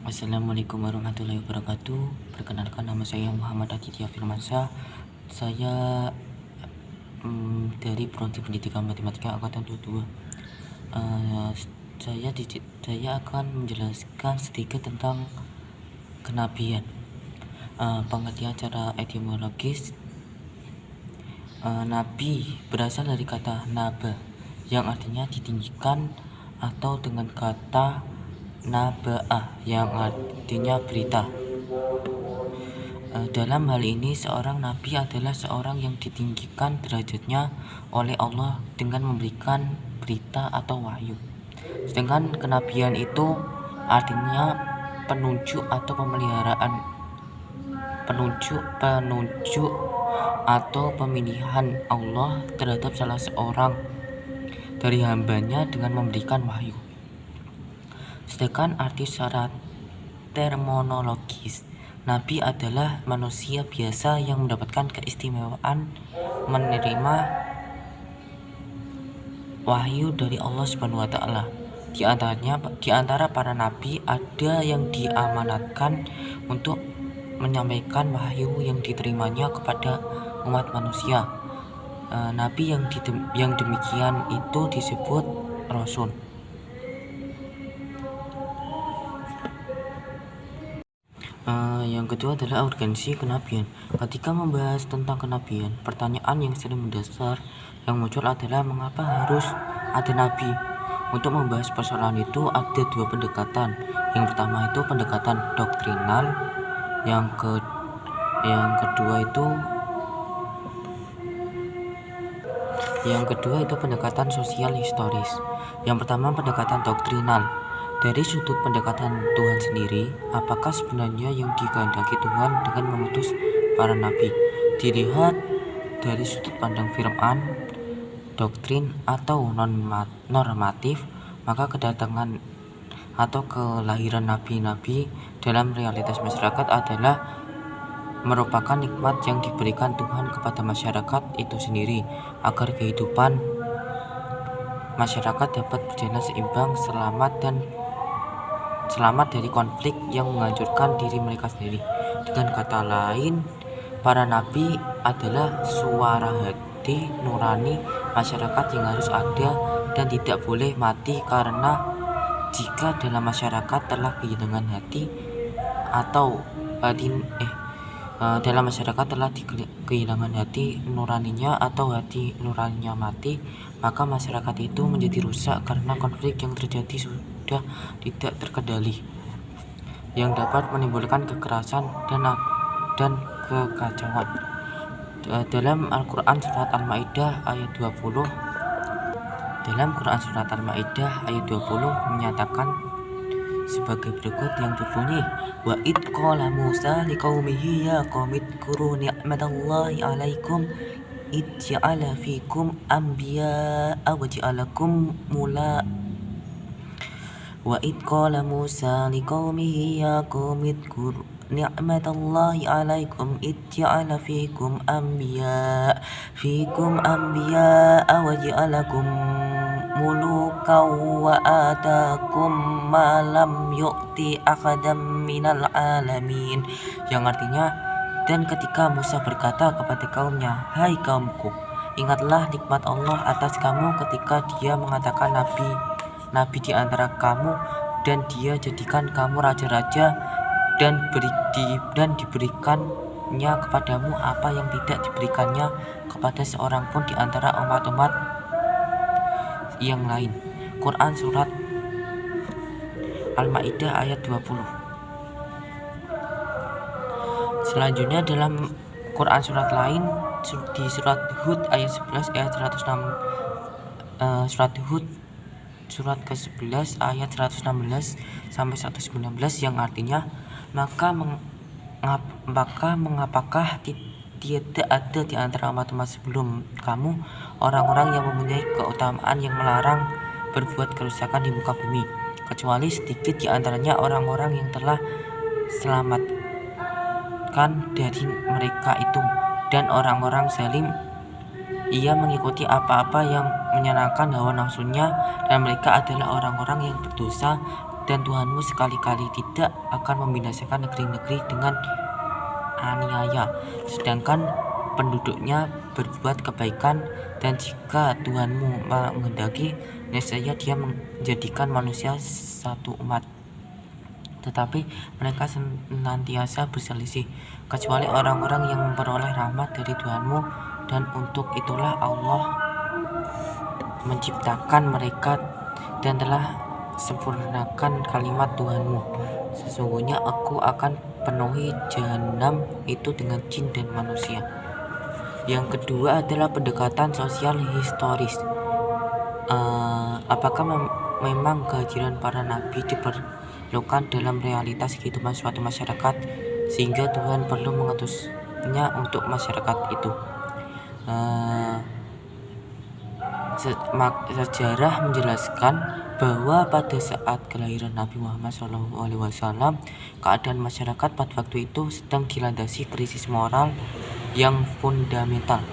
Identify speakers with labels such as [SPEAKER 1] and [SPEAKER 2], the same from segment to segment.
[SPEAKER 1] Assalamualaikum warahmatullahi wabarakatuh. Perkenalkan, nama saya Muhammad Aditya Firmansyah. Saya dari Prodi Pendidikan Matematika Angkatan 22. Saya akan menjelaskan sedikit tentang kenabian. Pengertian secara etimologis, nabi berasal dari kata naba yang artinya ditinggikan, atau dengan kata naba'ah yang artinya berita. Dalam hal ini, seorang nabi adalah seorang yang ditinggikan derajatnya oleh Allah dengan memberikan berita atau wahyu. Sedangkan kenabian itu artinya penunjuk atau pemeliharaan, penunjuk atau pemilihan Allah terhadap salah seorang dari hambanya dengan memberikan wahyu. Sedangkan arti secara terminologis, nabi adalah manusia biasa yang mendapatkan keistimewaan menerima wahyu dari Allah Subhanahu wa Ta'ala. Di antara para nabi ada yang diamanatkan untuk menyampaikan wahyu yang diterimanya kepada umat manusia. Nabi yang demikian itu disebut rasul. Yang kedua adalah urgensi kenabian. Ketika membahas tentang kenabian, pertanyaan yang sering mendasar yang muncul adalah mengapa harus ada nabi. Untuk membahas persoalan itu ada dua pendekatan. Yang pertama itu pendekatan doktrinal, yang kedua itu pendekatan sosial historis. Yang pertama, pendekatan doktrinal. Dari sudut pendekatan Tuhan sendiri, apakah sebenarnya yang dikehendaki Tuhan dengan mengutus para nabi? Dilihat dari sudut pandang firman, doktrin atau normatif, maka kedatangan atau kelahiran nabi-nabi dalam realitas masyarakat adalah merupakan nikmat yang diberikan Tuhan kepada masyarakat itu sendiri, agar kehidupan masyarakat dapat berjalan seimbang, selamat dari konflik yang menghancurkan diri mereka sendiri. Dengan kata lain, para nabi adalah suara hati nurani masyarakat yang harus ada dan tidak boleh mati, karena jika dalam masyarakat telah kehilangan hati atau dalam masyarakat telah kehilangan hati nuraninya atau hati nuraninya mati, maka masyarakat itu menjadi rusak karena konflik yang terjadi sudah tidak terkendali, yang dapat menimbulkan kekerasan dan kekacauan. Dalam Al-Quran Surat Al-Ma'idah ayat 20 menyatakan sebagai berikut, yang berbunyi, wa id qala Musa liqaumihi ya qaumi dzkuru ni'matallahi 'alaikum id ja'ala fikum anbiya'a wa ja'alakum wa id qala Musa liqaumihi ya qaumi dzkuru ni'matallahi 'alaikum id ja'ala fikum anbiya'a wa ja'alakum muluka wa atakum ma lam yu'ti ahadan minal alamin, yang artinya, dan ketika Musa berkata kepada kaumnya, hai kaumku, ingatlah nikmat Allah atas kamu ketika Dia mengatakan nabi di antara kamu, dan Dia jadikan kamu raja-raja, dan diberikannya kepadamu apa yang tidak diberikannya kepada seorang pun di antara umat-umat yang lain. Quran Surat Al-Ma'idah ayat 20. Selanjutnya dalam Quran surat lain, di surat Hud ayat 11 ayat 106, surat ke-11 ayat 116 sampai 119, yang artinya, maka mengapakah tidak ada di antara umat-umat sebelum kamu orang-orang yang mempunyai keutamaan yang melarang berbuat kerusakan di muka bumi, kecuali sedikit di antaranya orang-orang yang telah selamatkan dari mereka itu, dan orang-orang zalim ia mengikuti apa-apa yang menyenangkan hawa nafsunya, dan mereka adalah orang-orang yang berdosa dan Tuhanmu sekali-kali tidak akan membinasakan negeri-negeri dengan aniaya, sedangkan penduduknya berbuat kebaikan. Dan jika Tuhanmu menghendaki, niscaya Dia menjadikan manusia satu umat, tetapi mereka senantiasa berselisih, kecuali orang-orang yang memperoleh rahmat dari Tuhanmu, dan untuk itulah Allah menciptakan mereka dan telah sempurnakan kalimat Tuhanmu. Sesungguhnya aku akan penuhi jahanam itu dengan jin dan manusia. Yang kedua adalah pendekatan sosial historis. Apakah memang kehadiran para nabi diperlukan dalam realitas kehidupan suatu masyarakat sehingga Tuhan perlu mengutusnya untuk masyarakat itu? Sejarah menjelaskan bahwa pada saat kelahiran Nabi Muhammad SAW, keadaan masyarakat pada waktu itu sedang dilandasi krisis moral yang fundamental,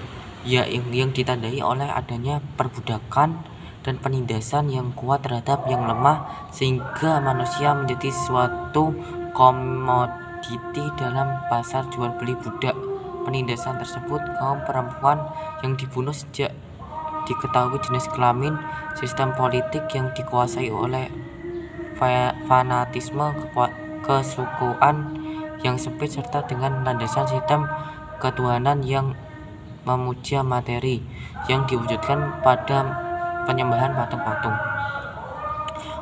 [SPEAKER 1] yang ditandai oleh adanya perbudakan dan penindasan yang kuat terhadap yang lemah, sehingga manusia menjadi suatu komoditi dalam pasar jual beli budak. Penindasan tersebut kaum perempuan yang dibunuh sejak diketahui jenis kelamin, sistem politik yang dikuasai oleh fanatisme kesukuan yang sempit, serta dengan landasan sistem ketuhanan yang memuja materi yang diwujudkan pada penyembahan patung-patung.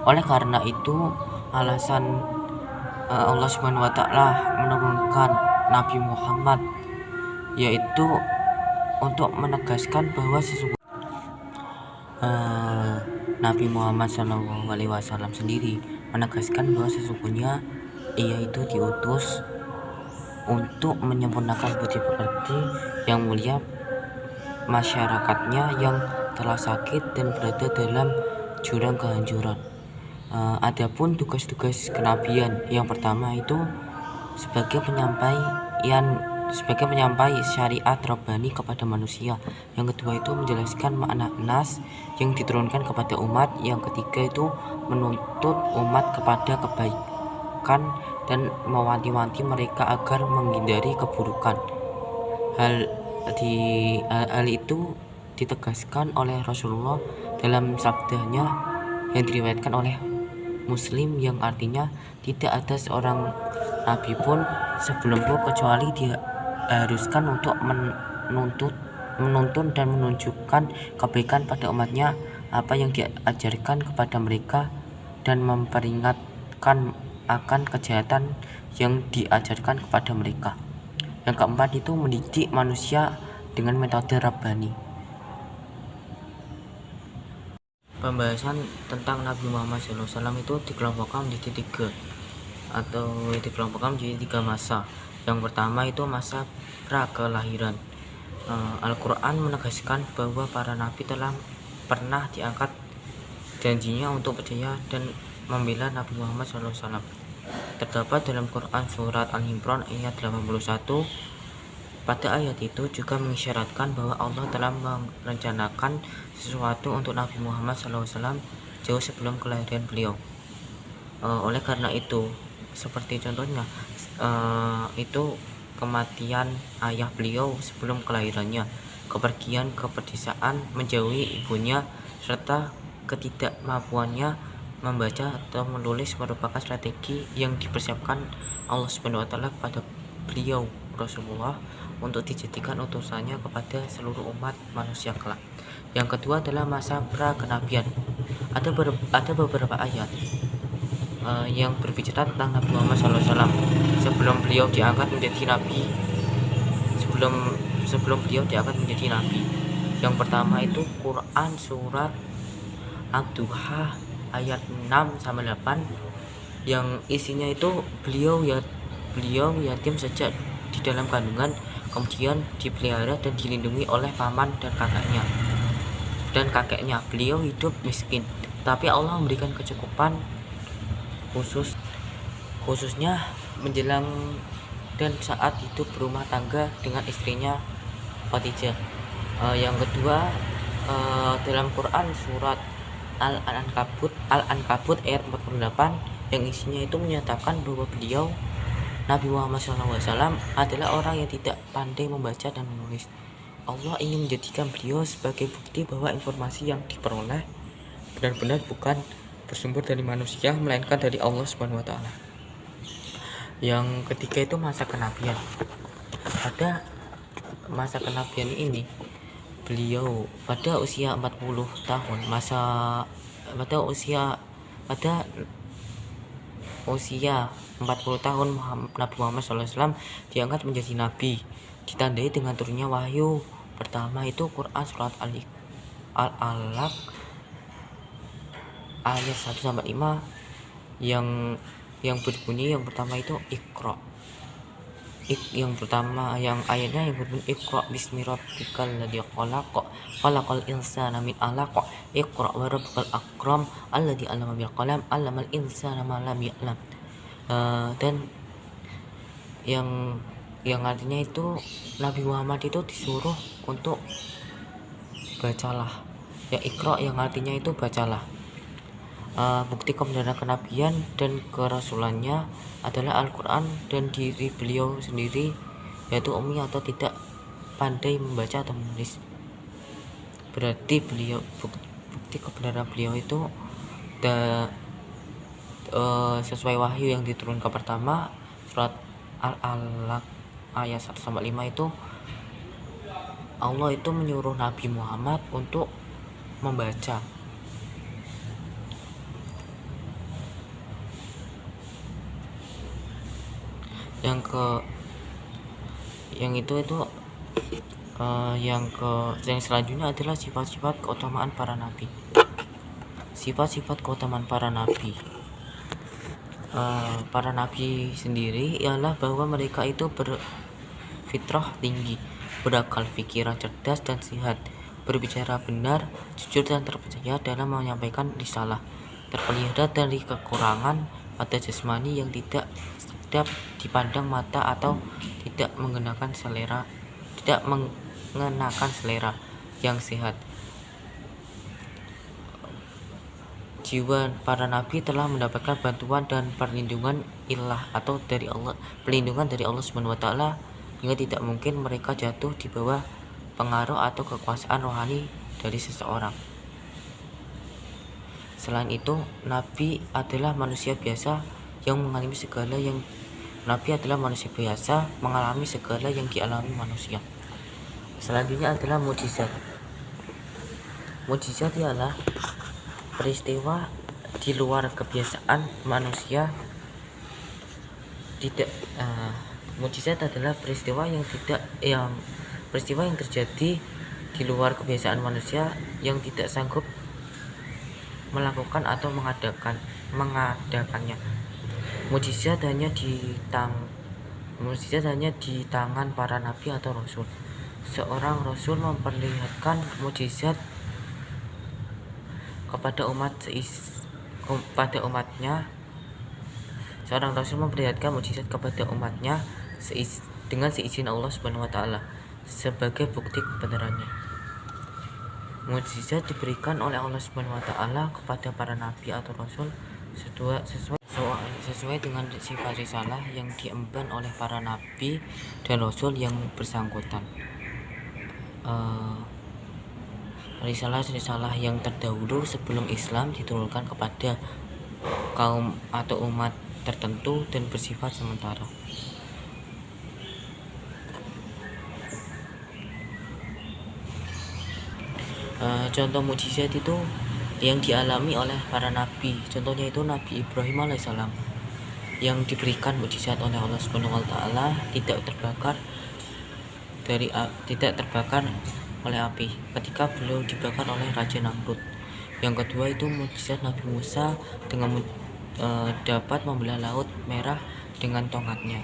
[SPEAKER 1] Oleh karena itu, alasan Allah Subhanahu wa Ta'ala menurunkan Nabi Muhammad yaitu untuk menegaskan bahwa sesungguhnya Nabi Muhammad SAW sendiri menegaskan bahwa sesungguhnya ia itu diutus untuk menyempurnakan budi pekerti yang mulia masyarakatnya yang telah sakit dan berada dalam jurang kehancuran. Adapun tugas-tugas kenabian, yang pertama itu sebagai penyampai syariat Rabbani kepada manusia. Yang kedua itu menjelaskan makna nas yang diturunkan kepada umat. Yang ketiga itu menuntut umat kepada kebaikan dan mewanti-wanti mereka agar menghindari keburukan. Hal itu ditegaskan oleh Rasulullah dalam sabdanya yang diriwayatkan oleh Muslim, yang artinya tidak ada seorang nabi pun sebelumku kecuali dia haruskan untuk menuntun dan menunjukkan kebaikan pada umatnya, apa yang diajarkan kepada mereka, dan memperingatkan akan kejahatan yang diajarkan kepada mereka. Yang keempat itu mendidik manusia dengan metode Rabbani. Pembahasan tentang Nabi Muhammad SAW itu dikelompokkan menjadi tiga masa. Yang pertama itu masa pra-kelahiran. Al-Quran menegaskan bahwa para nabi telah pernah diangkat janjinya untuk percaya dan membela Nabi Muhammad SAW. Terdapat dalam Quran surat Al-Imran ayat 81. Pada ayat itu juga mengisyaratkan bahwa Allah telah merencanakan sesuatu untuk Nabi Muhammad SAW jauh sebelum kelahiran beliau. Oleh karena itu, seperti contohnya itu kematian ayah beliau sebelum kelahirannya, kepergian ke pedesaan menjauhi ibunya, serta ketidakmampuannya membaca atau menulis merupakan strategi yang dipersiapkan Allah Subhanahu wa Ta'ala kepada beliau Rasulullah untuk dijadikan utusannya kepada seluruh umat manusia kelak. Yang kedua adalah masa pra-kenabian. Ada beberapa ayat yang berbicara tentang Nabi Muhammad SAW sebelum beliau diangkat menjadi nabi. Sebelum beliau diangkat menjadi nabi. Yang pertama itu Quran surat Ad-Duha ayat 6-8 yang isinya itu beliau yatim sejak di dalam kandungan, kemudian dipelihara dan dilindungi oleh paman dan kakeknya. Beliau hidup miskin, tapi Allah memberikan kecukupan khususnya menjelang dan saat hidup berumah tangga dengan istrinya Khadijah. Yang kedua dalam Quran surat Al-Ankabut ayat 48 yang isinya itu menyatakan bahwa beliau Nabi Muhammad SAW adalah orang yang tidak pandai membaca dan menulis. Allah ingin menjadikan beliau sebagai bukti bahwa informasi yang diperoleh benar-benar bukan bersumber dari manusia melainkan dari Allah Subhanahu wa taala. Yang ketiga itu masa kenabian. Pada masa kenabian ini beliau pada usia 40 tahun pada usia 40 tahun Nabi Muhammad SAW diangkat menjadi nabi, ditandai dengan turunnya wahyu pertama itu Quran surat Al-Alaq ayat 1-5 yang berbunyi yang pertama itu Iqra. Yang ayatnya yang berbunyi Iqra bismi rabbikal ladzi khalaqal insana min 'alaq Iqra wa rabbukal akram alladzi 'allama bil qalam 'allamal insana ma lam ya'lam. Dan yang artinya itu Nabi Muhammad itu disuruh untuk bacalah, ya Iqra yang artinya itu bacalah. Bukti kebenaran kenabian dan kerasulannya adalah Al-Quran dan diri beliau sendiri yaitu ummi atau tidak pandai membaca atau menulis. Berarti bukti kebenaran beliau itu sesuai wahyu yang diturunkan pertama surat Al-Alaq ayat 1-5 itu Allah itu menyuruh Nabi Muhammad untuk membaca. Yang selanjutnya adalah sifat-sifat keutamaan para nabi. Sifat-sifat keutamaan para nabi. Para nabi sendiri ialah bahwa mereka itu berfitrah tinggi, berakal pikiran cerdas dan sehat, berbicara benar, jujur dan terpercaya dalam menyampaikan risalah, terpelihara dari kekurangan pada jasmani yang tidak sedap dipandang mata atau tidak mengenakan selera yang sehat. Jiwa para nabi telah mendapatkan bantuan dan perlindungan ilah atau dari Allah, perlindungan dari Allah Subhanahu wa taala hingga tidak mungkin mereka jatuh di bawah pengaruh atau kekuasaan rohani dari seseorang. Selain itu, nabi adalah manusia biasa yang mengalami segala yang dialami manusia. Selanjutnya adalah mukjizat. Mukjizat ialah peristiwa di luar kebiasaan manusia. Mukjizat adalah peristiwa yang terjadi di luar kebiasaan manusia yang tidak sanggup melakukan atau mengadakannya. Mukjizat hanya di tangan para nabi atau rasul. Seorang rasul memperlihatkan mukjizat kepada umatnya. Seorang rasul memperlihatkan mukjizat kepada umatnya dengan seizin Allah Subhanahu wa taala sebagai bukti kebenarannya. Mukjizat diberikan oleh Allah Subhanahu wa taala kepada para nabi atau rasul sesuai dengan sifat risalah yang diemban oleh para nabi dan rasul yang bersangkutan. Risalah yang terdahulu sebelum Islam diturunkan kepada kaum atau umat tertentu dan bersifat sementara. Contoh mukjizat itu yang dialami oleh para nabi. Contohnya itu Nabi Ibrahim alaihissalam yang diberikan mukjizat oleh Allah Subhanahu wa taala tidak terbakar oleh api ketika beliau dibakar oleh Raja Namrud. Yang kedua itu mukjizat Nabi Musa dengan dapat membelah laut merah dengan tongkatnya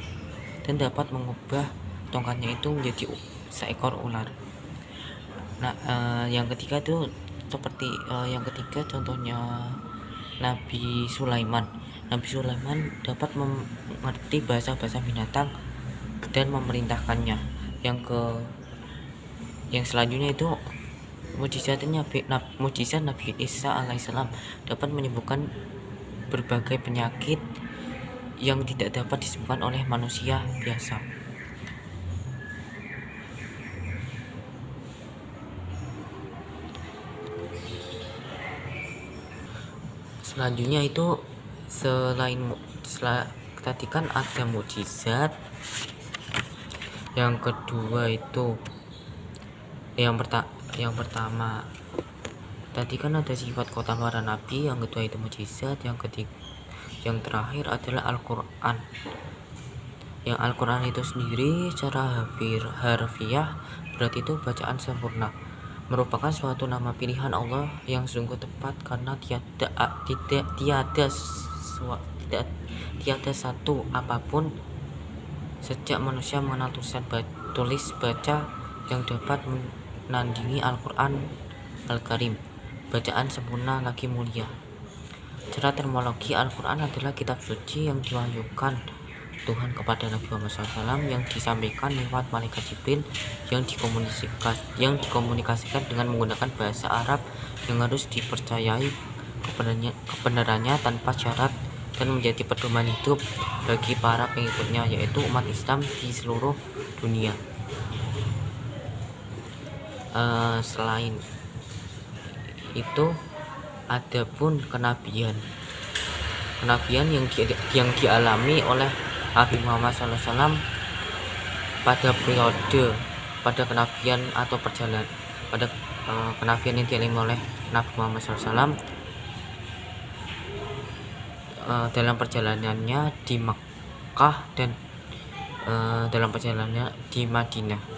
[SPEAKER 1] dan dapat mengubah tongkatnya itu menjadi seekor ular. Yang ketiga itu contohnya Nabi Sulaiman. Nabi Sulaiman dapat mengerti bahasa-bahasa binatang dan memerintahkannya. Yang selanjutnya itu mukjizat Nabi Isa alaihissalam dapat menyembuhkan berbagai penyakit yang tidak dapat disembuhkan oleh manusia biasa. Selanjutnya itu tadi kan ada mukjizat. Yang kedua itu yang pertama tadi kan ada sifat kota para nabi, yang kedua itu mukjizat, yang terakhir adalah Al-Quran. Yang Al-Quran itu sendiri secara harfiah berarti itu bacaan sempurna, merupakan suatu nama pilihan Allah yang sungguh tepat karena tiada satu apapun sejak manusia mengenal tulis baca yang dapat menandingi Al-Quran Al-Karim, bacaan sempurna lagi mulia. Secara terminologi, Al-Quran adalah kitab suci yang diwahyukan Tuhan kepada Nabi Muhammad SAW, yang disampaikan lewat malaikat Jibril, yang dikomunikasikan dengan menggunakan bahasa Arab yang harus dipercayai kebenarannya tanpa syarat dan menjadi pedoman hidup bagi para pengikutnya, yaitu umat Islam di seluruh dunia. Selain itu ada pun kenabian yang dialami oleh Nabi Muhammad SAW pada kenabian atau perjalanan pada kenabian yang dialami oleh Nabi Muhammad SAW dalam perjalanannya di Makkah dan dalam perjalanannya di Madinah.